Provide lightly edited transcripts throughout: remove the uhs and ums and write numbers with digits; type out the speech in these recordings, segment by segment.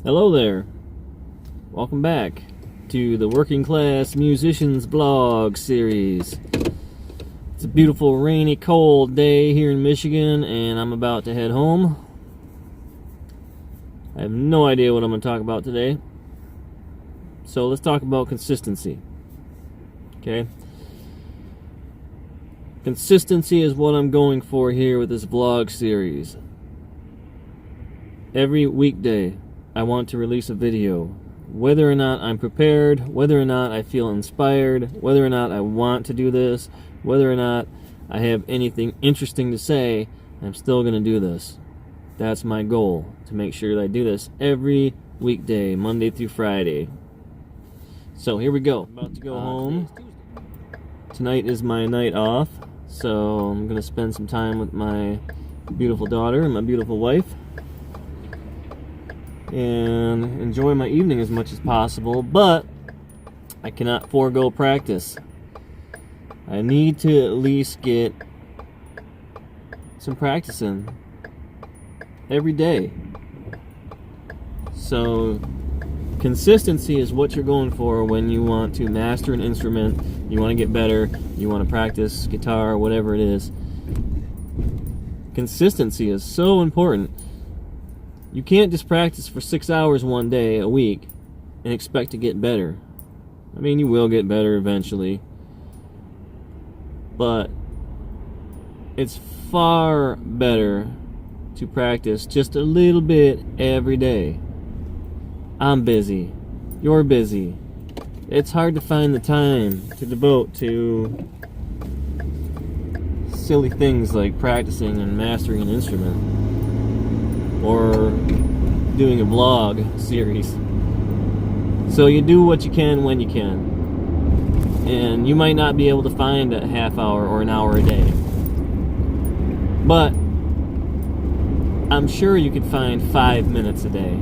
Hello there. Welcome back to the Working Class Musicians Blog series. It's a beautiful, rainy, cold day here in Michigan, and I'm about to head home. I have no idea what I'm going to talk about today. So let's talk about consistency. Okay? Consistency is what I'm going for here with this vlog series. Every weekday, I want to release a video. Whether or not I'm prepared, whether or not I feel inspired, whether or not I want to do this, whether or not I have anything interesting to say, I'm still going to do this. That's my goal, to make sure that I do this every weekday, Monday through Friday. So here we go. I'm about to go home. Tonight is my night off, so I'm going to spend some time with my beautiful daughter and my beautiful wife and enjoy my evening as much as possible, but I cannot forego practice. I need to at least get some practice in every day. So consistency is what you're going for when you want to master an instrument, you want to get better, you want to practice guitar, whatever it is. Consistency is so important. You can't just practice for 6 hours one day a week and expect to get better. I mean, you will get better eventually, but it's far better to practice just a little bit every day. I'm busy. You're busy. It's hard to find the time to devote to silly things like practicing and mastering an instrument or doing a vlog series. So you do what you can when you can. And you might not be able to find a half hour or an hour a day, but I'm sure you could find 5 minutes a day.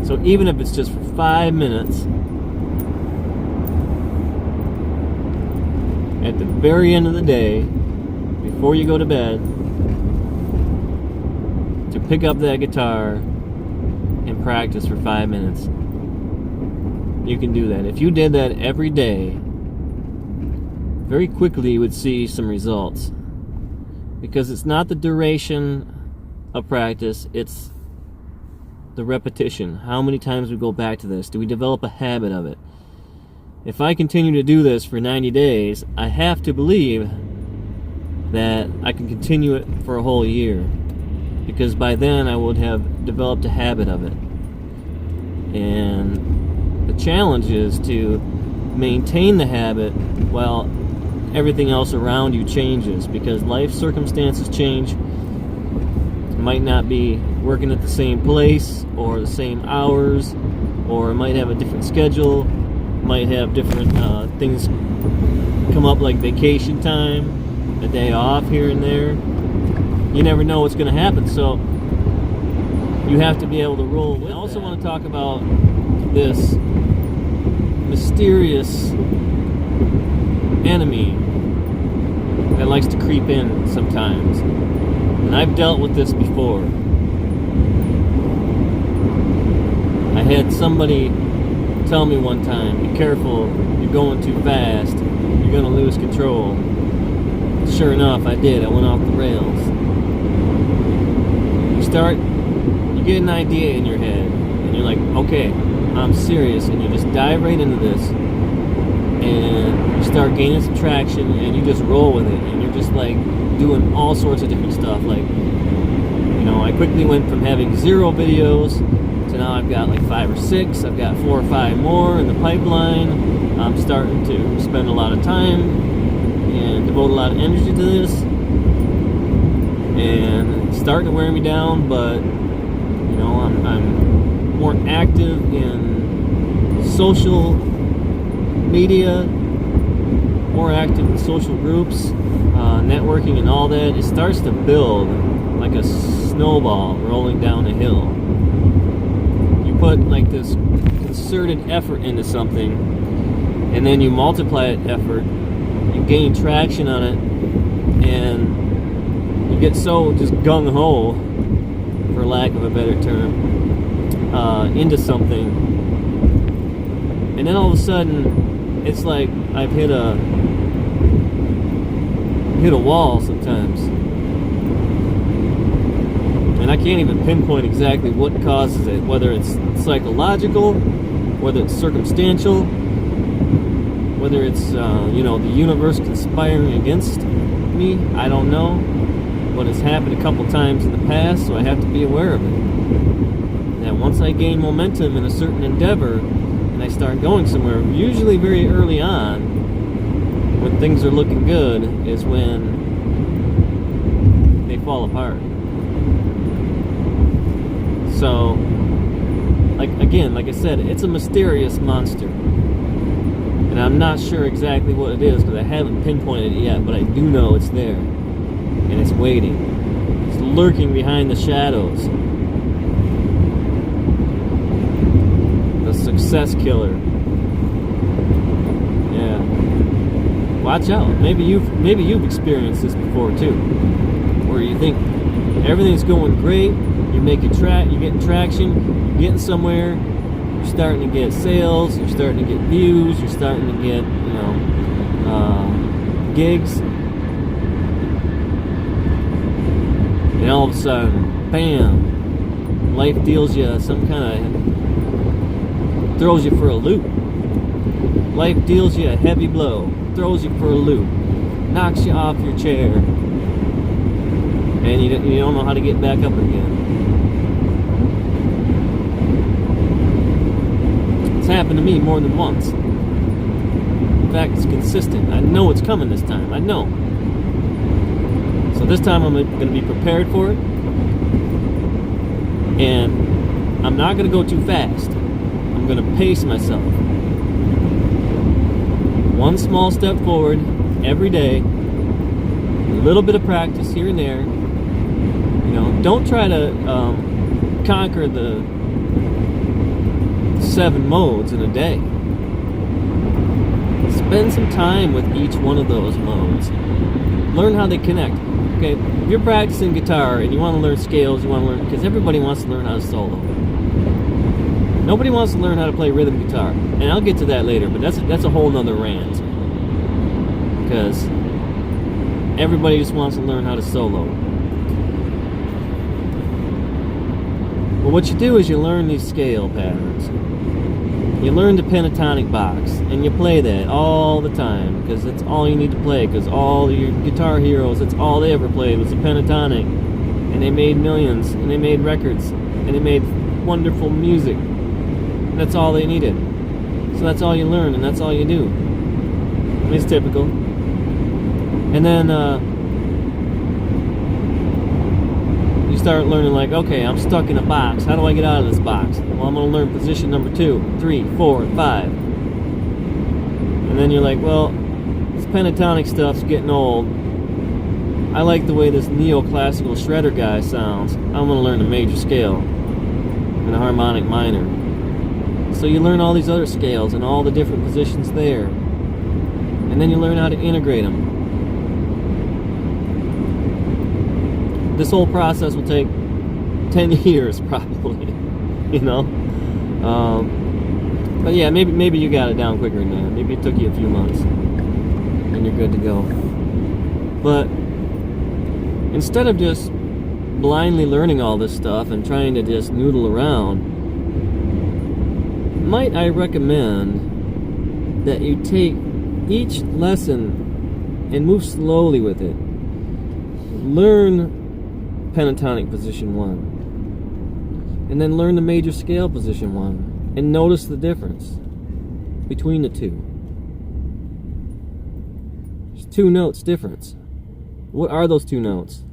So even if it's just for 5 minutes, at the very end of the day, before you go to bed, to pick up that guitar and practice for 5 minutes. You can do that. If you did that every day, very quickly you would see some results. Because it's not the duration of practice, it's the repetition. How many times we go back to this? Do we develop a habit of it? If I continue to do this for 90 days, I have to believe that I can continue it for a whole year. Because by then I would have developed a habit of it. And the challenge is to maintain the habit while everything else around you changes, because life circumstances change. It might not be working at the same place or the same hours, or it might have a different schedule, might have different things come up like vacation time, a day off here and there. You never know what's going to happen, so you have to be able to roll with it. I also want to talk about this mysterious enemy that likes to creep in sometimes. And I've dealt with this before. I had somebody tell me one time, be careful, you're going too fast, you're going to lose control. Sure enough, I did. I went off the rails. You get an idea in your head, and you're like, okay, I'm serious, and you just dive right into this, and you start gaining some traction, and you just roll with it, and you're just like doing all sorts of different stuff. Like, you know, I quickly went from having 0 videos to now I've got like 5 or 6. I've got 4 or 5 more in the pipeline. I'm starting to spend a lot of time and devote a lot of energy to this, and it's starting to wear me down, but you know, I'm more active in social media, more active in social groups, networking and all that. It starts to build like a snowball rolling down a hill. You put like this concerted effort into something, and then you multiply that effort, you gain traction on it, and you get so just gung-ho, for lack of a better term, into something, and then all of a sudden it's like I've hit a wall sometimes, and I can't even pinpoint exactly what causes it, whether it's psychological, whether it's circumstantial, whether it's the universe conspiring against me. I don't know, but it's happened a couple times in the past, so I have to be aware of it. That once I gain momentum in a certain endeavor and I start going somewhere, usually very early on, when things are looking good, is when they fall apart. So, like I said, it's a mysterious monster. And I'm not sure exactly what it is because I haven't pinpointed it yet, but I do know it's there. And it's waiting. It's lurking behind the shadows. The success killer. Yeah. Watch out. Maybe you've experienced this before too. Where you think everything's going great, you're getting traction, you're getting somewhere, you're starting to get sales, you're starting to get views, you're starting to get, gigs. And all of a sudden, bam, life deals you some kind of, throws you for a loop. Life deals you a heavy blow, throws you for a loop, knocks you off your chair, and you don't know how to get back up again. It's happened to me more than once. In fact, it's consistent. I know it's coming this time. I know. So this time I'm going to be prepared for it. And I'm not going to go too fast. I'm going to pace myself. One small step forward every day. A little bit of practice here and there. Don't try to conquer the 7 modes in a day. Spend some time with each one of those modes. Learn how they connect. Okay, if you're practicing guitar and you want to learn scales, because everybody wants to learn how to solo. Nobody wants to learn how to play rhythm guitar, and I'll get to that later. But that's a whole nother rant. Because everybody just wants to learn how to solo. But what you do is you learn these scale patterns. You learn the pentatonic box, and you play that all the time, because that's all you need to play, because all your guitar heroes, that's all they ever played was the pentatonic. And they made millions, and they made records, and they made wonderful music. And that's all they needed. So that's all you learn, and that's all you do. And it's typical. And then, you start learning like, okay, I'm stuck in a box. How do I get out of this box? Well, I'm going to learn position number 2, 3, 4, and 5. And then you're like, well, this pentatonic stuff's getting old. I like the way this neoclassical shredder guy sounds. I'm going to learn the major scale and the harmonic minor. So you learn all these other scales and all the different positions there. And then you learn how to integrate them. This whole process will take 10 years probably, but yeah, maybe you got it down quicker than that. Maybe it took you a few months and you're good to go. But instead of just blindly learning all this stuff and trying to just noodle around, might I recommend that you take each lesson and move slowly with it. Learn pentatonic position 1, and then learn the major scale position 1, and notice the difference between the two. There's 2 notes difference. What are those 2 notes?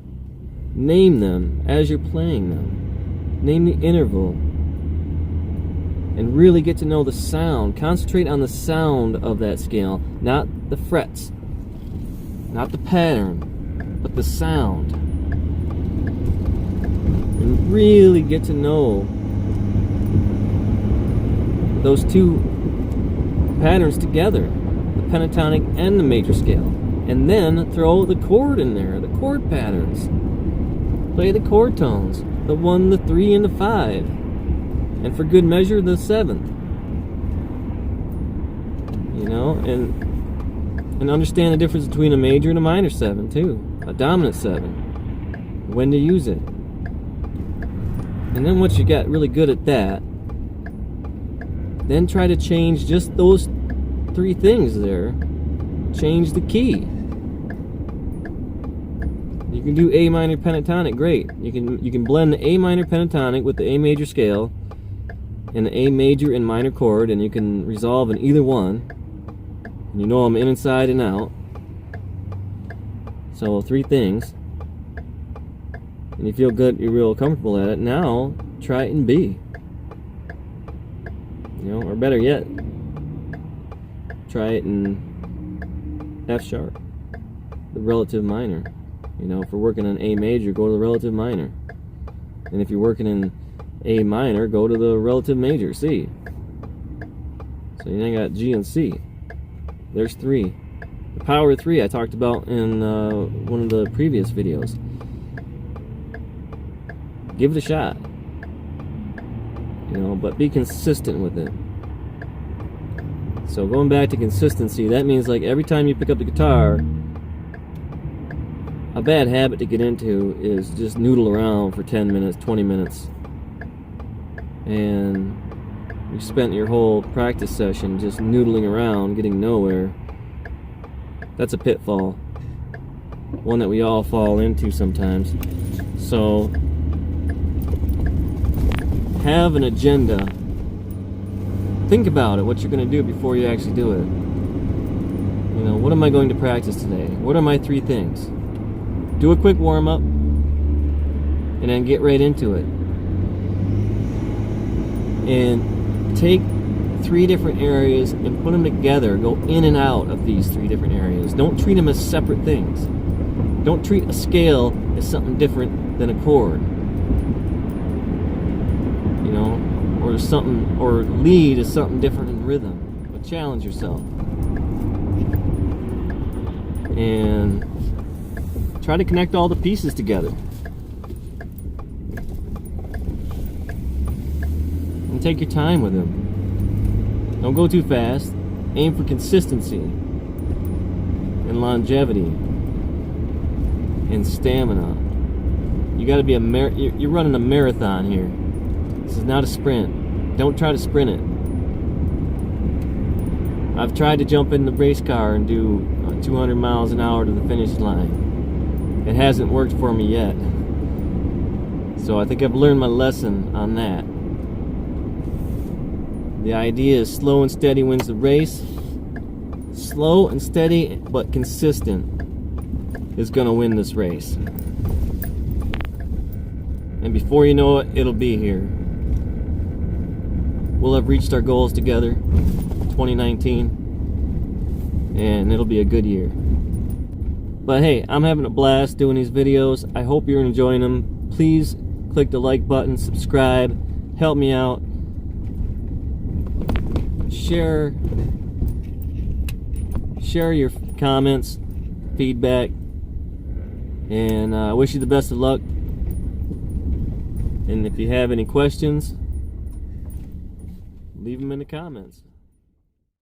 Name them as you're playing them. Name the interval, and really get to know the sound. Concentrate on the sound of that scale, not the frets, not the pattern, but the sound. And really get to know those 2 patterns together, the pentatonic and the major scale. And then throw the chord in there, the chord patterns. Play the chord tones, the 1, the 3, and the 5. and for good measure, the 7th. You know, and understand the difference between a major and a minor 7 too, a dominant 7. When to use it. And then once you got really good at that, then try to change just those 3 things there. Change the key. You can do A minor pentatonic, great. You can blend the A minor pentatonic with the A major scale and the A major and minor chord, and you can resolve in either one. And you know them in, inside, and out. So 3 things. And you feel good, you're real comfortable at it. Now try it in B. You know, or better yet, try it in F sharp, the relative minor. You know, if we're working on A major, go to the relative minor. And if you're working in A minor, go to the relative major, C. So you then got G and C. There's 3. The power of 3 I talked about in one of the previous videos. Give it a shot. You know, but be consistent with it. So going back to consistency, that means like every time you pick up the guitar, a bad habit to get into is just noodle around for 10 minutes, 20 minutes. And you spent your whole practice session just noodling around, getting nowhere. That's a pitfall. One that we all fall into sometimes. So have an agenda. Think about it, what you're going to do before you actually do it. You know, what am I going to practice today? What are my 3 things? Do a quick warm-up and then get right into it. And take 3 different areas and put them together. Go in and out of these 3 different areas. Don't treat them as separate things. Don't treat a scale as something different than a chord. You know, or something, or lead as something different in rhythm. But challenge yourself. And try to connect all the pieces together. And take your time with them. Don't go too fast. Aim for consistency and longevity and stamina. You got to be you're running a marathon here. This is not a sprint. Don't try to sprint it. I've tried to jump in the race car and do 200 miles an hour to the finish line. It hasn't worked for me yet. So I think I've learned my lesson on that. The idea is slow and steady wins the race. Slow and steady but consistent is going to win this race. And before you know it, it'll be here. We'll have reached our goals together, 2019, and it'll be a good year. But hey, I'm having a blast doing these videos. I hope you're enjoying them. Please click the like button, subscribe, help me out. Share your comments, feedback, and I wish you the best of luck. And if you have any questions, leave them in the comments.